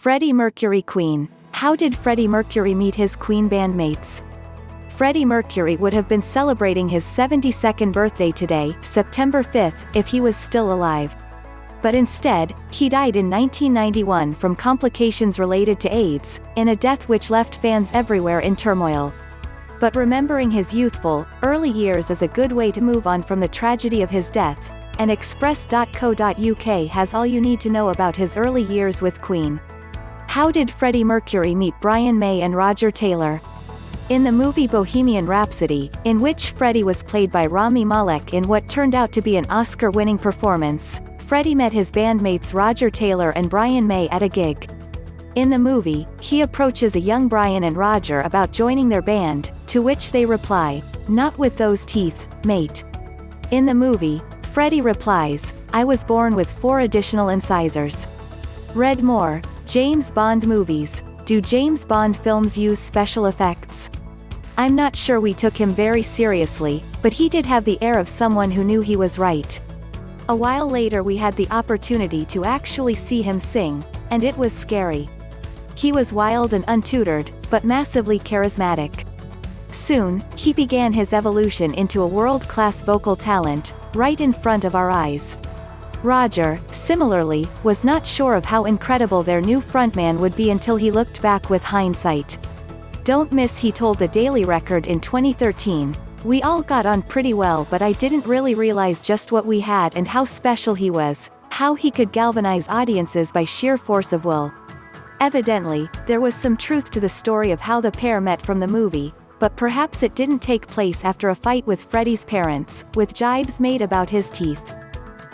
Freddie Mercury Queen. How did Freddie Mercury meet his Queen bandmates? Freddie Mercury would have been celebrating his 72nd birthday today, September 5th, if he was still alive. But instead, he died in 1991 from complications related to AIDS, in a death which left fans everywhere in turmoil. But remembering his youthful, early years is a good way to move on from the tragedy of his death, and express.co.uk has all you need to know about his early years with Queen. How did Freddie Mercury meet Brian May and Roger Taylor? In the movie Bohemian Rhapsody, in which Freddie was played by Rami Malek in what turned out to be an Oscar-winning performance, Freddie met his bandmates Roger Taylor and Brian May at a gig. In the movie, he approaches a young Brian and Roger about joining their band, to which they reply, "Not with those teeth, mate." In the movie, Freddie replies, "I was born with 4 additional incisors." Read more. James Bond movies. Do James Bond films use special effects? I'm not sure we took him very seriously, but he did have the air of someone who knew he was right. A while later we had the opportunity to actually see him sing, and it was scary. He was wild and untutored, but massively charismatic. Soon, he began his evolution into a world-class vocal talent, right in front of our eyes. Roger, similarly, was not sure of how incredible their new frontman would be until he looked back with hindsight. Don't miss, he told the Daily Record in 2013, "We all got on pretty well, but I didn't really realize just what we had and how special he was, how he could galvanize audiences by sheer force of will." Evidently, there was some truth to the story of how the pair met from the movie, but perhaps it didn't take place after a fight with Freddie's parents, with jibes made about his teeth.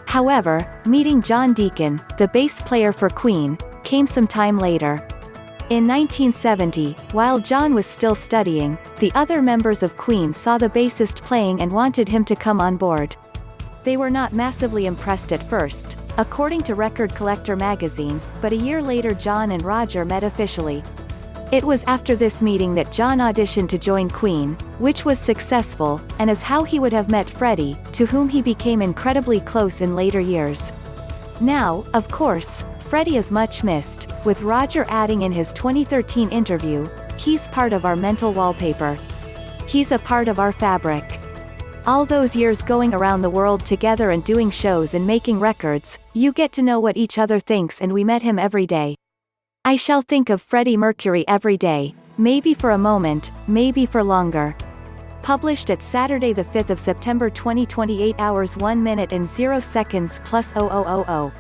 However, meeting John Deacon, the bass player for Queen, came some time later. In 1970, while John was still studying, the other members of Queen saw the bassist playing and wanted him to come on board. They were not massively impressed at first, according to Record Collector magazine, but a year later John and Roger met officially. It was after this meeting that John auditioned to join Queen, which was successful, and is how he would have met Freddie, to whom he became incredibly close in later years. Now, of course, Freddie is much missed, with Roger adding in his 2013 interview, "He's part of our mental wallpaper. He's a part of our fabric." All those years going around the world together and doing shows and making records, you get to know what each other thinks, and we met him every day. I shall think of Freddie Mercury every day, maybe for a moment, maybe for longer. Published at Saturday the 5th of September 2028 hours 1 minute and 0 seconds plus 0000.